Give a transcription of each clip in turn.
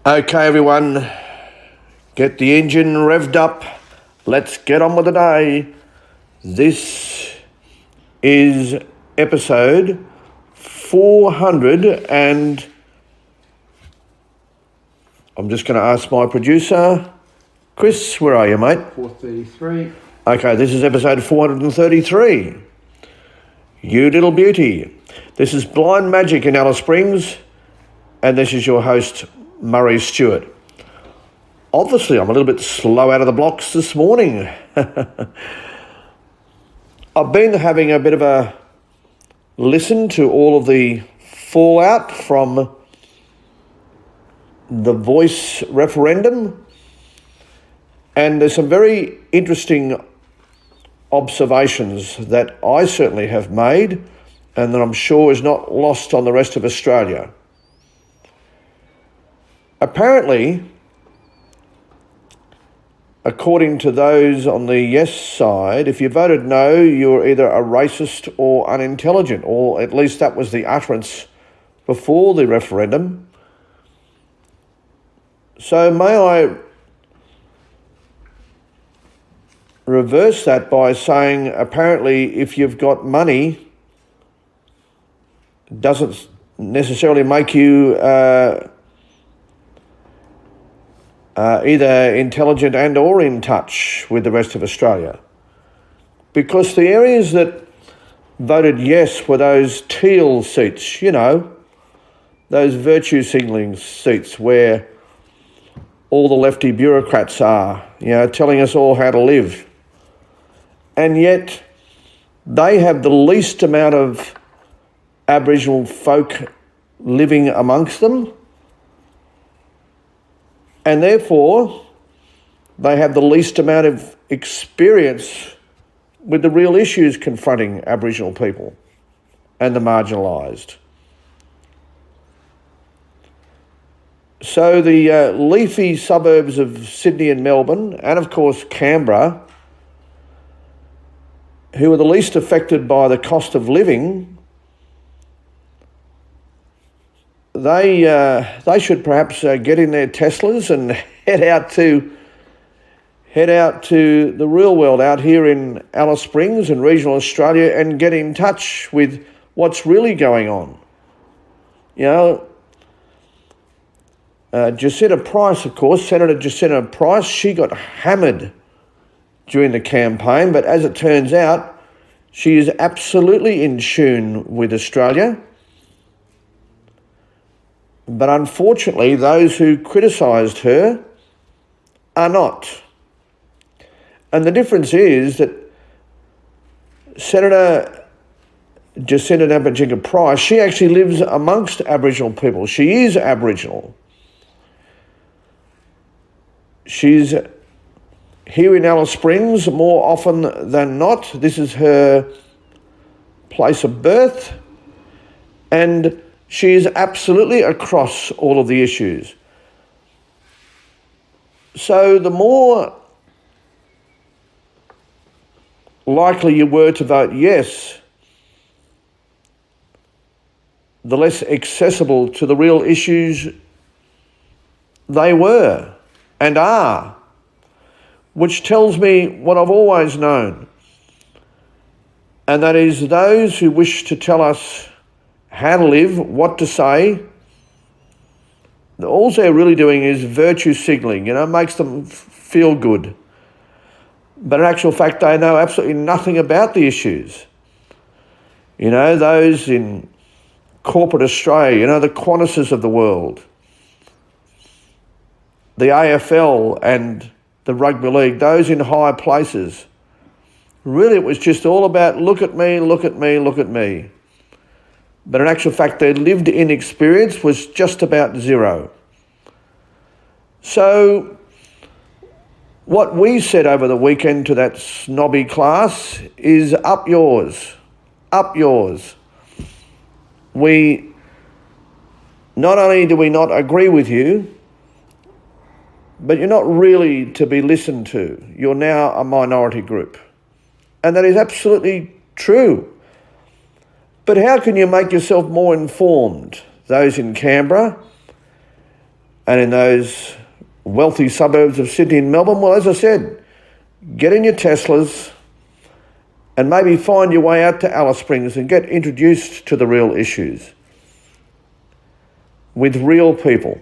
Okay, everyone, get the engine revved up. Let's get on with the day. This is episode 400, and I'm just going to ask my producer, Chris, where are you, mate? 433. Okay, this is episode 433. You little beauty. This is Blind Magic in Alice Springs, and this is your host, Murray Stewart. Obviously, I'm a little bit slow out of the blocks this morning. I've been having a bit of a listen to all of the fallout from the Voice referendum, and there's some very interesting observations that I certainly have made and that I'm sure is not lost on the rest of Australia. Apparently, according to those on the yes side, if you voted no, you're either a racist or unintelligent, or at least that was the utterance before the referendum. So may I reverse that by saying, apparently, if you've got money, it doesn't necessarily make you either intelligent and or in touch with the rest of Australia. Because the areas that voted yes were those teal seats, those virtue signalling seats where all the lefty bureaucrats are, telling us all how to live. And yet they have the least amount of Aboriginal folk living amongst them, and therefore they have the least amount of experience with the real issues confronting Aboriginal people and the marginalised. So the leafy suburbs of Sydney and Melbourne, and of course Canberra, who are the least affected by the cost of living, they should perhaps get in their Teslas and head out to the real world out here in Alice Springs and regional Australia and get in touch with what's really going on. Jacinta Price, of course, Senator Jacinta Price, she got hammered during the campaign, but as it turns out, she is absolutely in tune with Australia. But unfortunately, those who criticised her are not. And the difference is that Senator Jacinta Nampijinga Price, she actually lives amongst Aboriginal people. She is Aboriginal. She's here in Alice Springs more often than not. This is her place of birth, and she is absolutely across all of the issues. So the more likely you were to vote yes, the less accessible to the real issues they were and are, which tells me what I've always known, and that is those who wish to tell us how to live, what to say, all they're really doing is virtue signalling, makes them feel good. But in actual fact, they know absolutely nothing about the issues. Those in corporate Australia, the Qantases of the world, the AFL and the Rugby League, those in high places. Really, it was just all about look at me, look at me, look at me. But in actual fact, their lived-in experience was just about zero. So what we said over the weekend to that snobby class is up yours, up yours. Not only do we not agree with you, but you're not really to be listened to. You're now a minority group. And that is absolutely true. But how can you make yourself more informed? Those in Canberra, and in those wealthy suburbs of Sydney and Melbourne, well, as I said, get in your Teslas and maybe find your way out to Alice Springs and get introduced to the real issues with real people.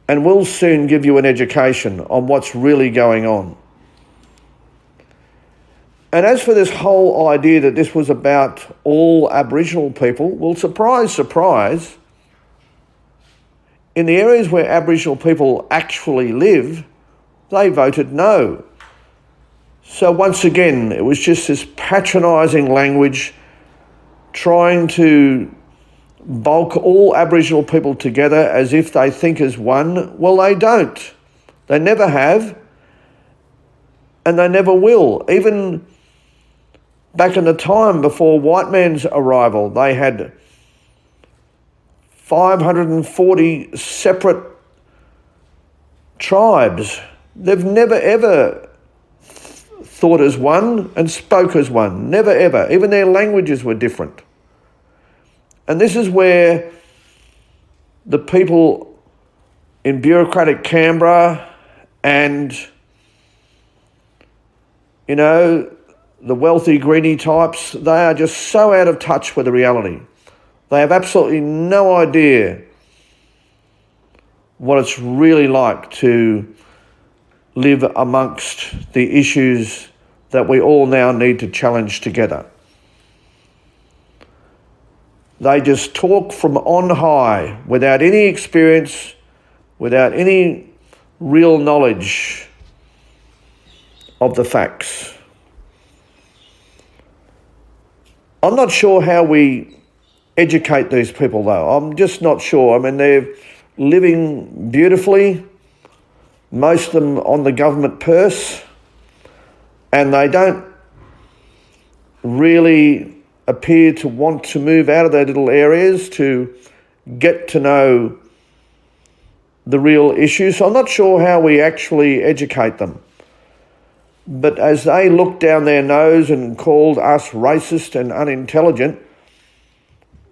And we'll soon give you an education on what's really going on. And as for this whole idea that this was about all Aboriginal people, well, surprise, surprise, in the areas where Aboriginal people actually live, they voted no. So once again, it was just this patronising language trying to bulk all Aboriginal people together as if they think as one. Well, they don't. They never have, and they never will. Even back in the time before white man's arrival, they had 540 separate tribes. They've never ever thought as one and spoke as one. Never ever. Even their languages were different. And this is where the people in bureaucratic Canberra and, you know, the wealthy greenie types, they are just so out of touch with the reality. They have absolutely no idea what it's really like to live amongst the issues that we all now need to challenge together. They just talk from on high without any experience, without any real knowledge of the facts. I'm not sure how we educate these people though. I'm just not sure. I mean, they're living beautifully, most of them on the government purse, and they don't really appear to want to move out of their little areas to get to know the real issues. So I'm not sure how we actually educate them. But as they looked down their nose and called us racist and unintelligent,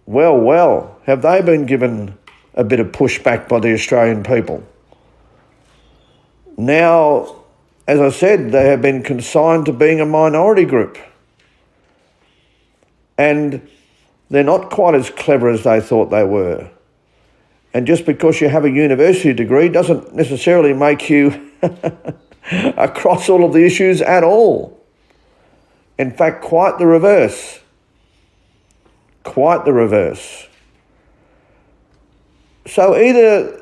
well, have they been given a bit of pushback by the Australian people? Now, as I said, they have been consigned to being a minority group. And they're not quite as clever as they thought they were. And just because you have a university degree doesn't necessarily make you across all of the issues at all. In fact, quite the reverse. Quite the reverse. So either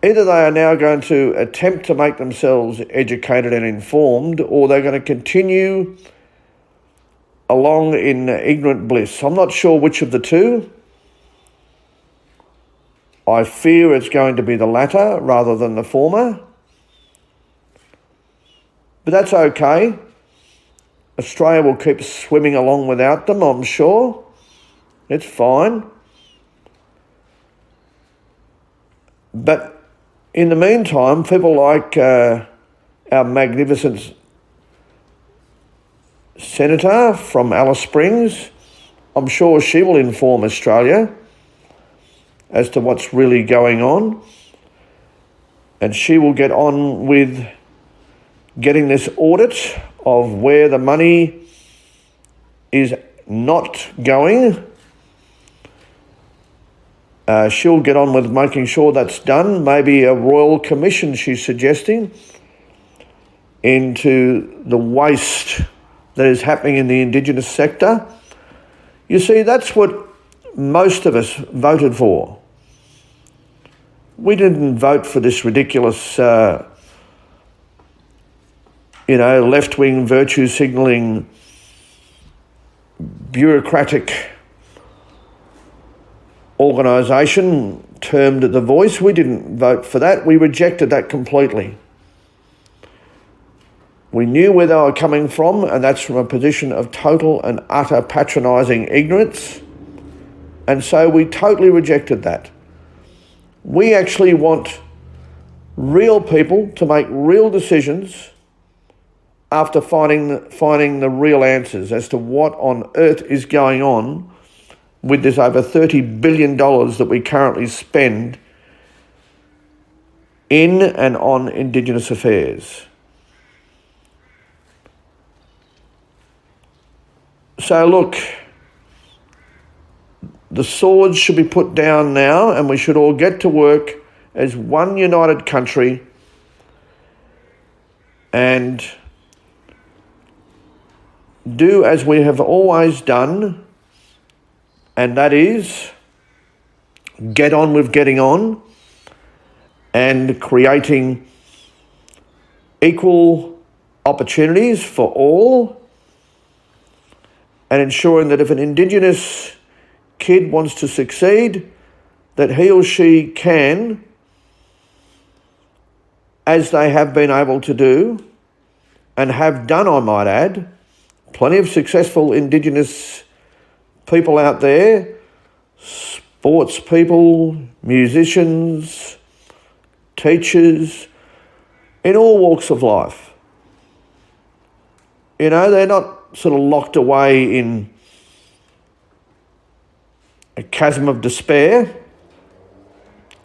they are now going to attempt to make themselves educated and informed, or they're going to continue along in ignorant bliss. I'm not sure which of the two. I fear it's going to be the latter rather than the former. But that's okay. Australia will keep swimming along without them, I'm sure. It's fine. But in the meantime, people like our magnificent Senator from Alice Springs, I'm sure she will inform Australia as to what's really going on. And she will get on with getting this audit of where the money is not going. She'll get on with making sure that's done. Maybe a royal commission, she's suggesting, into the waste that is happening in the Indigenous sector. You see, that's what most of us voted for. We didn't vote for this ridiculous, left-wing virtue signalling, bureaucratic organisation termed The Voice. We didn't vote for that. We rejected that completely. We knew where they were coming from, and that's from a position of total and utter patronising ignorance. And so we totally rejected that. We actually want real people to make real decisions after finding the real answers as to what on earth is going on with this over $30 billion that we currently spend in and on Indigenous affairs. So look, the swords should be put down now, and we should all get to work as one united country and do as we have always done, and that is get on with getting on and creating equal opportunities for all, and ensuring that if an Indigenous kid wants to succeed, that he or she can, as they have been able to do, and have done, I might add. Plenty of successful Indigenous people out there, sports people, musicians, teachers, in all walks of life. You know, they're not sort of locked away in a chasm of despair.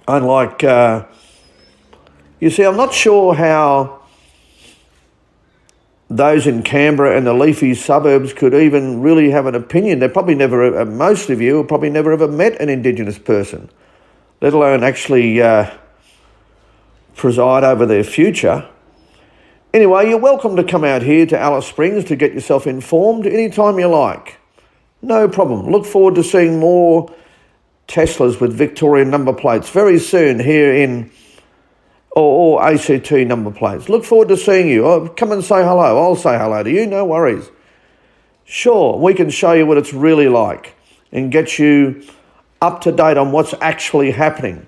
Unlike, you see, I'm not sure how those in Canberra and the leafy suburbs could even really have an opinion. They probably never, most of you have probably never ever met an Indigenous person, let alone actually preside over their future. Anyway, you're welcome to come out here to Alice Springs to get yourself informed anytime you like. No problem. Look forward to seeing more Teslas with Victorian number plates very soon here in, or ACT number plates. Look forward to seeing you. Oh, come and say hello. I'll say hello to you, no worries. Sure, we can show you what it's really like and get you up to date on what's actually happening.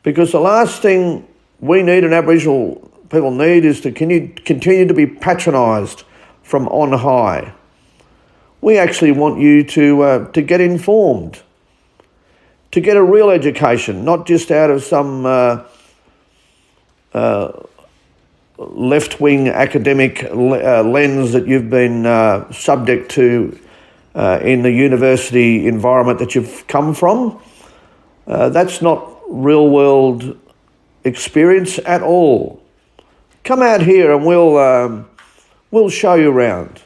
Because the last thing we need and Aboriginal people need is to continue to be patronised from on high. We actually want you to get informed, to get a real education, not just out of some left-wing academic lens that you've been subject to in the university environment that you've come from. That's not real-world experience at all. Come out here and we'll show you around.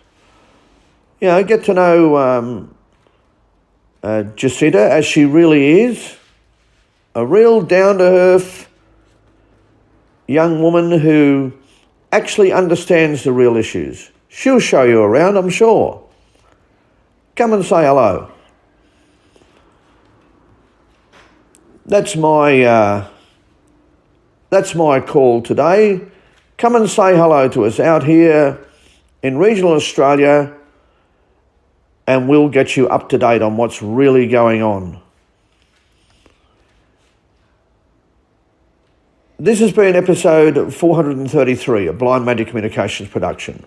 You know, get to know Jacinta as she really is, a real down-to-earth young woman who actually understands the real issues. She'll show you around, I'm sure. Come and say hello. That's my call today. Come and say hello to us out here in regional Australia, and we'll get you up to date on what's really going on. This has been episode 433 of Blind Magic Communications production.